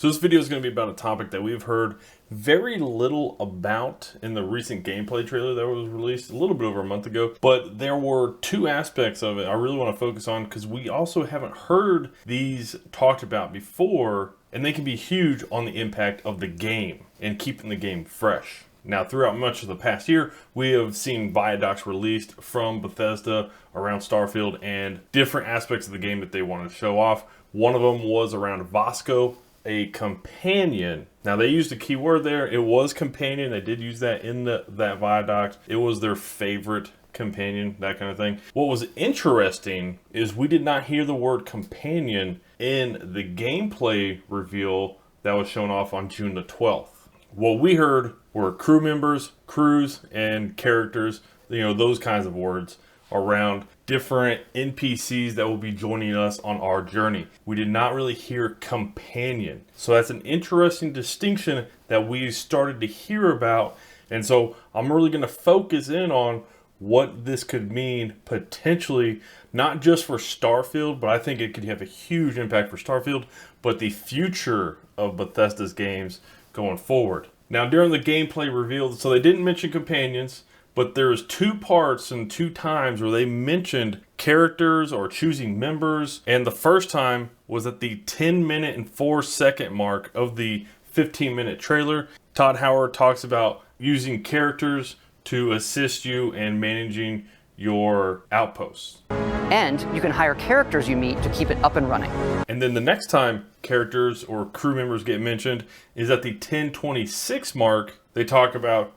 So this video is going to be about a topic that we've heard very little about in the recent gameplay trailer that was released a little bit over a month ago. But there were two aspects of it I really want to focus on because we also haven't heard these talked about before, and they can be huge on the impact of the game and keeping the game fresh. Now, throughout much of the past year, we have seen viaducts released from Bethesda around Starfield and different aspects of the game that they wanted to show off. One of them was around Vasco, a companion. Now, they used a keyword there. It was companion. They did use that in that viaduct. It was their favorite companion, that kind of thing. What was interesting is we did not hear the word companion in the gameplay reveal that was shown off on June the 12th. What we heard were crew members, crews, and characters, those kinds of words around different NPCs that will be joining us on our journey. We did not really hear companion. So that's an interesting distinction that we started to hear about. And so I'm really going to focus in on what this could mean potentially, not just for Starfield, but I think it could have a huge impact for Starfield, but the future of Bethesda's games going forward. Now, during the gameplay reveal, so they didn't mention companions, but there's two parts and two times where they mentioned characters or choosing members. And the first time was at the 10-minute and 4-second mark of the 15-minute trailer. Todd Howard talks about using characters to assist you in managing your outposts. And you can hire characters you meet to keep it up and running. And then the next time characters or crew members get mentioned is at the 10:26 mark. They talk about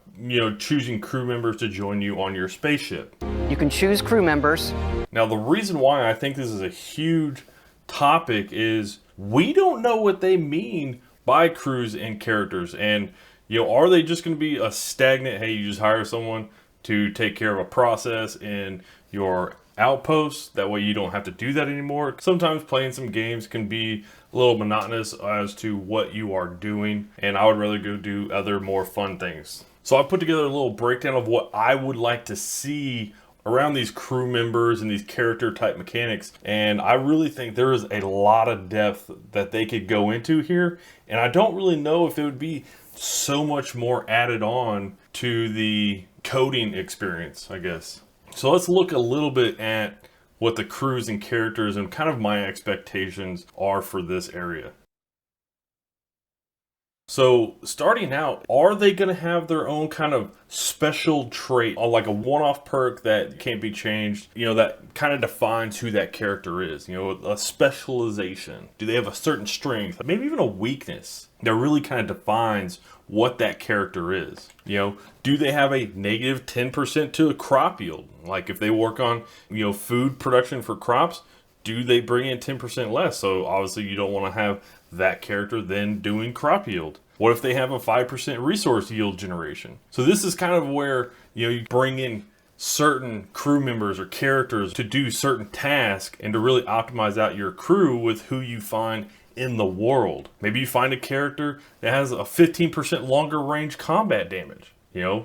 choosing crew members to join you on your spaceship. You can choose crew members. Now, the reason why I think this is a huge topic is we don't know what they mean by crews and characters. And, are they just going to be a stagnant, hey, you just hire someone to take care of a process in your outposts? That way you don't have to do that anymore. Sometimes playing some games can be a little monotonous as to what you are doing. And I would rather go do other more fun things. So I put together a little breakdown of what I would like to see around these crew members and these character type mechanics. And I really think there is a lot of depth that they could go into here. And I don't really know if it would be so much more added on to the coding experience, I guess. So let's look a little bit at what the crews and characters and kind of my expectations are for this area. So starting out, are they going to have their own kind of special trait, or like a one-off perk that can't be changed, that kind of defines who that character is, a specialization? Do they have a certain strength, maybe even a weakness that really kind of defines what that character is? Do they have a negative 10% to a crop yield? Like if they work on, food production for crops, do they bring in 10% less? So obviously you don't want to have that character then doing crop yield. What if they have a 5% resource yield generation? So this is kind of where you bring in certain crew members or characters to do certain tasks and to really optimize out your crew with who you find in the world. Maybe you find a character that has a 15% longer range combat damage.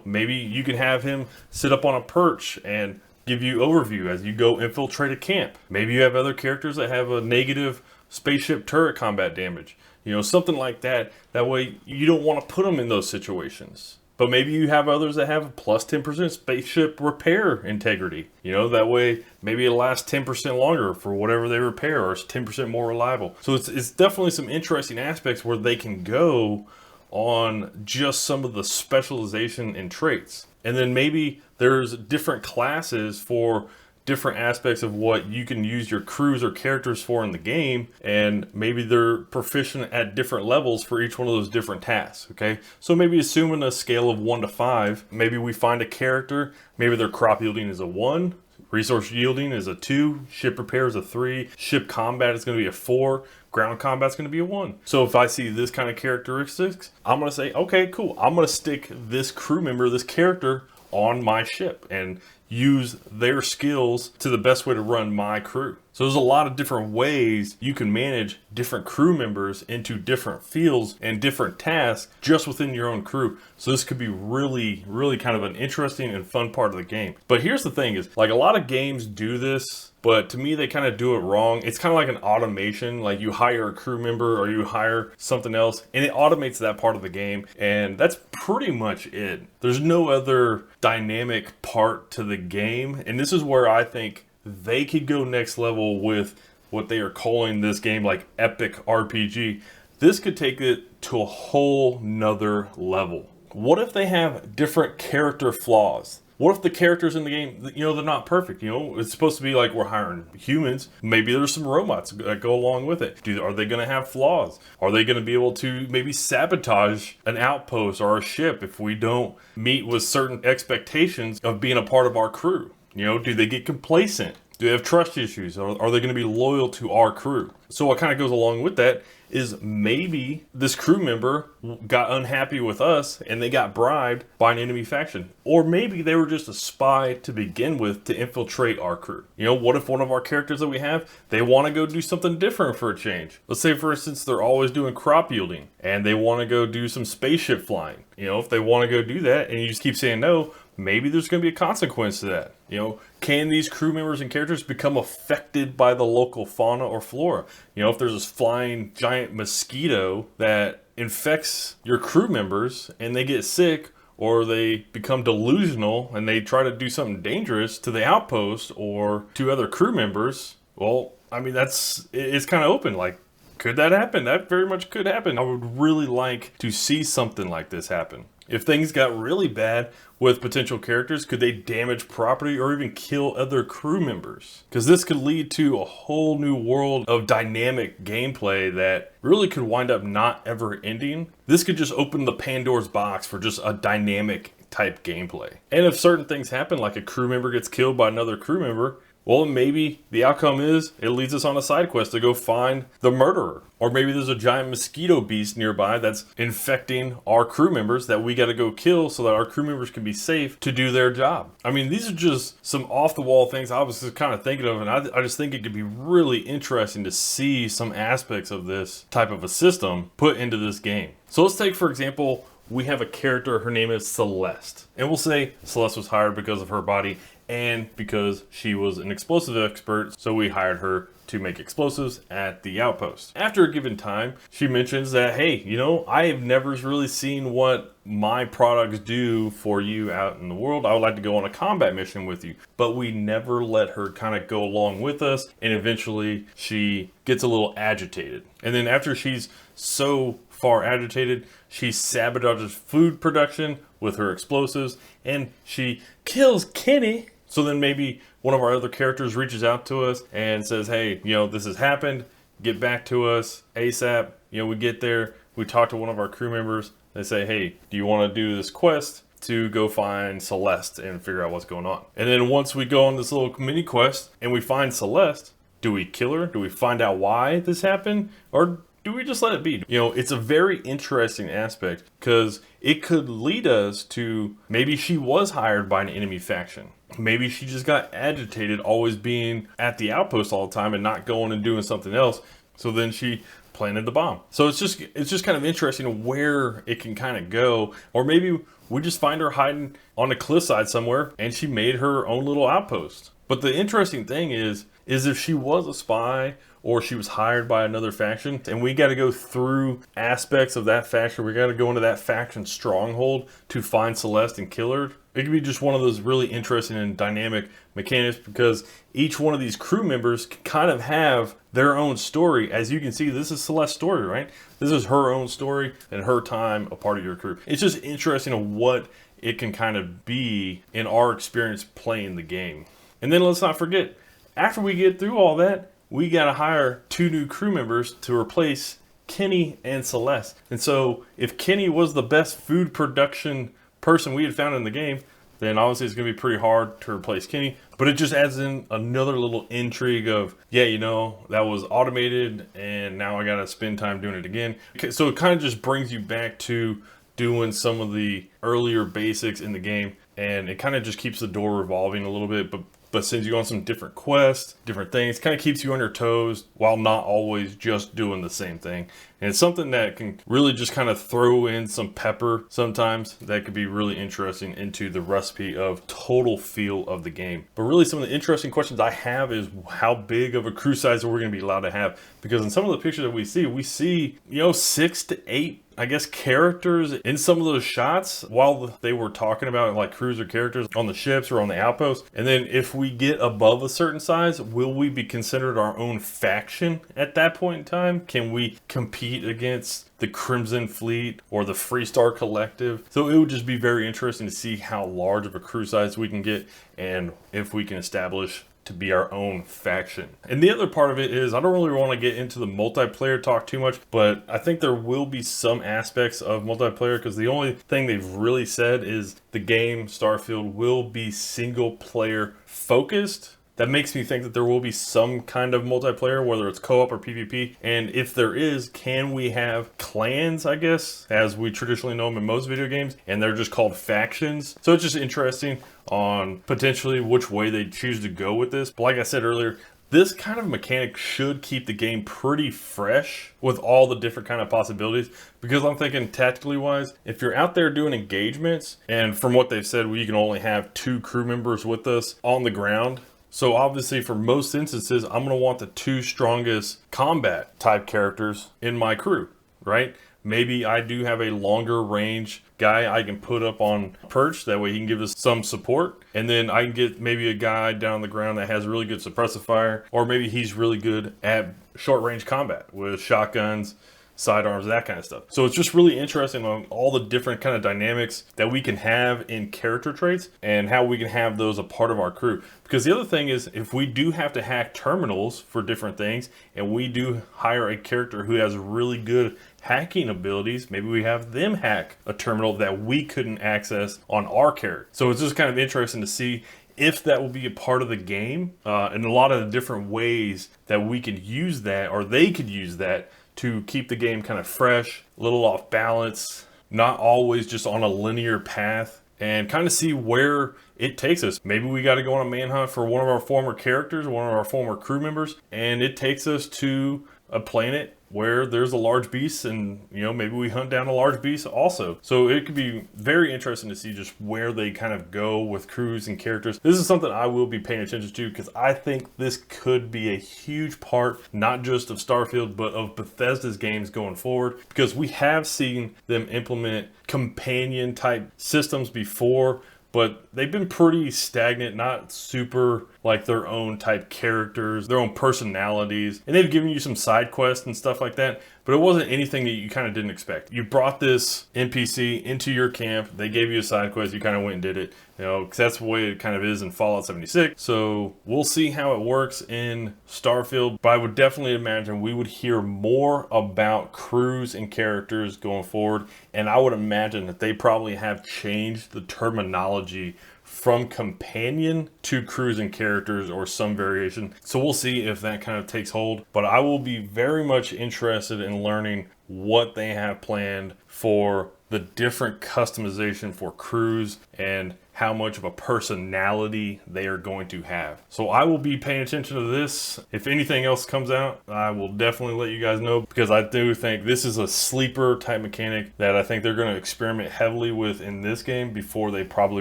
Maybe you can have him sit up on a perch and give you overview as you go infiltrate a camp. Maybe you have other characters that have a negative spaceship turret combat damage, something like that. That way you don't want to put them in those situations. But maybe you have others that have a plus 10% spaceship repair integrity. That way maybe it lasts 10% longer for whatever they repair, or it's 10% more reliable. So it's definitely some interesting aspects where they can go on just some of the specialization and traits. And then maybe there's different classes for different aspects of what you can use your crews or characters for in the game, and maybe they're proficient at different levels for each one of those different tasks. Okay, so maybe assuming a scale of 1 to 5, maybe we find a character, maybe their crop yielding is a 1, resource yielding is a 2, ship repair is a 3, ship combat is going to be a 4, ground combat is going to be a 1. So if I see this kind of characteristics, I'm going to say, okay, cool, I'm going to stick this crew member, this character on my ship and use their skills to the best way to run my crew. So there's a lot of different ways you can manage different crew members into different fields and different tasks just within your own crew. So this could be really, really kind of an interesting and fun part of the game. But here's the thing is, like, a lot of games do this, but to me they kind of do it wrong. It's kind of like an automation, like you hire a crew member or you hire something else and it automates that part of the game, and that's pretty much it. There's no other dynamic part to the game, and this is where I think they could go next level with what they are calling this game like epic RPG. This could take it to a whole nother level. What if they have different character flaws? What if the characters in the game, you know, they're not perfect? You know, it's supposed to be like we're hiring humans. Maybe there's some robots that go along with it. Are they going to have flaws? Are they going to be able to maybe sabotage an outpost or a ship if we don't meet with certain expectations of being a part of our crew? You know, do they get complacent? Do they have trust issues? Are they going to be loyal to our crew? So what kind of goes along with that is maybe this crew member got unhappy with us and they got bribed by an enemy faction. Or maybe they were just a spy to begin with to infiltrate our crew. You know, what if one of our characters that we have, they want to go do something different for a change? Let's say, for instance, they're always doing crop yielding and they want to go do some spaceship flying. You know, if they want to go do that and you just keep saying no, maybe there's going to be a consequence to that. You know, can these crew members and characters become affected by the local fauna or flora? You know, if there's this flying giant mosquito that infects your crew members and they get sick, or they become delusional and they try to do something dangerous to the outpost or to other crew members, well, I mean, it's kind of open. Like, could that happen? That very much could happen. I would really like to see something like this happen. If things got really bad with potential characters, could they damage property or even kill other crew members? Because this could lead to a whole new world of dynamic gameplay that really could wind up not ever ending. This could just open the Pandora's box for just a dynamic type gameplay. And if certain things happen, like a crew member gets killed by another crew member, well, maybe the outcome is it leads us on a side quest to go find the murderer. Or maybe there's a giant mosquito beast nearby that's infecting our crew members that we got to go kill so that our crew members can be safe to do their job. I mean, these are just some off-the-wall things I was just kind of thinking of, and I just think it could be really interesting to see some aspects of this type of a system put into this game. So let's take, for example, we have a character, her name is Celeste. And we'll say Celeste was hired because of her body and because she was an explosive expert, so we hired her to make explosives at the outpost. After a given time, she mentions that, hey, you know, I have never really seen what my products do for you out in the world. I would like to go on a combat mission with you. But we never let her kind of go along with us, and eventually she gets a little agitated. And then after she's so far agitated, she sabotages food production with her explosives, and she kills Kenny. So then maybe one of our other characters reaches out to us and says, hey, you know, this has happened. Get back to us ASAP. You know, we get there. We talk to one of our crew members. They say, hey, do you want to do this quest to go find Celeste and figure out what's going on? And then once we go on this little mini quest and we find Celeste, do we kill her? Do we find out why this happened? Or do we just let it be? You know, it's a very interesting aspect because it could lead us to maybe she was hired by an enemy faction. Maybe she just got agitated always being at the outpost all the time and not going and doing something else. So then she planted the bomb. So it's just kind of interesting where it can kind of go. Or maybe we just find her hiding on a cliffside somewhere and she made her own little outpost. But the interesting thing is if she was a spy or she was hired by another faction and we got to go through aspects of that faction, we got to go into that faction stronghold to find Celeste and kill her. It could be just one of those really interesting and dynamic mechanics because each one of these crew members can kind of have their own story. As you can see, this is Celeste's story, right? This is her own story and her time a part of your crew. It's just interesting of what it can kind of be in our experience playing the game. And then let's not forget, after we get through all that, we got to hire 2 new crew members to replace Kenny and Celeste. And so if Kenny was the best food production person we had found in the game, then obviously it's going to be pretty hard to replace Kenny. But it just adds in another little intrigue of, yeah, you know, that was automated and now I got to spend time doing it again. Okay, so it kind of just brings you back to doing some of the earlier basics in the game. And it kind of just keeps the door revolving a little bit. But but sends you on some different quests, different things, kind of keeps you on your toes while not always just doing the same thing. And it's something that can really just kind of throw in some pepper sometimes that could be really interesting into the recipe of total feel of the game. But really some of the interesting questions I have is how big of a crew size are we going to be allowed to have? Because in some of the pictures that we see, you know, 6 to 8, I guess, characters in some of those shots while they were talking about like cruiser characters on the ships or on the outposts. And then if we get above a certain size, will we be considered our own faction at that point in time? Can we compete against the Crimson Fleet or the Freestar Collective? So it would just be very interesting to see how large of a crew size we can get and if we can establish to be our own faction. And the other part of it is, I don't really want to get into the multiplayer talk too much, but I think there will be some aspects of multiplayer because the only thing they've really said is the game Starfield will be single player focused. That makes me think that there will be some kind of multiplayer, whether it's co-op or PvP. And if there is, can we have clans, I guess, as we traditionally know them in most video games, and they're just called factions. So it's just interesting on potentially which way they choose to go with this. But like I said earlier, this kind of mechanic should keep the game pretty fresh with all the different kind of possibilities, because I'm thinking tactically wise, if you're out there doing engagements, and from what they've said, we can only have 2 crew members with us on the ground. So obviously for most instances, I'm going to want the 2 strongest combat type characters in my crew, right? Maybe I do have a longer range guy I can put up on perch. That way he can give us some support. And then I can get maybe a guy down the ground that has really good suppressive fire. Or maybe he's really good at short range combat with shotguns, sidearms, that kind of stuff. So it's just really interesting on all the different kind of dynamics that we can have in character traits and how we can have those a part of our crew. Because the other thing is, if we do have to hack terminals for different things and we do hire a character who has really good hacking abilities, maybe we have them hack a terminal that we couldn't access on our character. So it's just kind of interesting to see if that will be a part of the game and a lot of the different ways that we could use that, or they could use that, to keep the game kind of fresh, a little off balance, not always just on a linear path, and kind of see where it takes us. Maybe we got to go on a manhunt for one of our former characters, one of our former crew members, and it takes us to a planet where there's a large beast, and you know, maybe we hunt down a large beast also. So it could be very interesting to see just where they kind of go with crews and characters. This is something I will be paying attention to because I think this could be a huge part, not just of Starfield, but of Bethesda's games going forward, because we have seen them implement companion type systems before, but they've been pretty stagnant, not super like their own type characters, their own personalities. And they've given you some side quests and stuff like that, but it wasn't anything that you kind of didn't expect. You brought this NPC into your camp, they gave you a side quest, you kind of went and did it, you know, because that's the way it kind of is in Fallout 76. So we'll see how it works in Starfield, but I would definitely imagine we would hear more about crews and characters going forward. And I would imagine that they probably have changed the terminology from companion to crews and characters, or some variation. So we'll see if that kind of takes hold, but I will be very much interested in learning what they have planned for the different customization for crews and how much of a personality they are going to have. So I will be paying attention to this. If anything else comes out, I will definitely let you guys know, because I do think this is a sleeper type mechanic that I think they're going to experiment heavily with in this game before they probably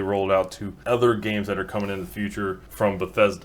roll it out to other games that are coming in the future from Bethesda.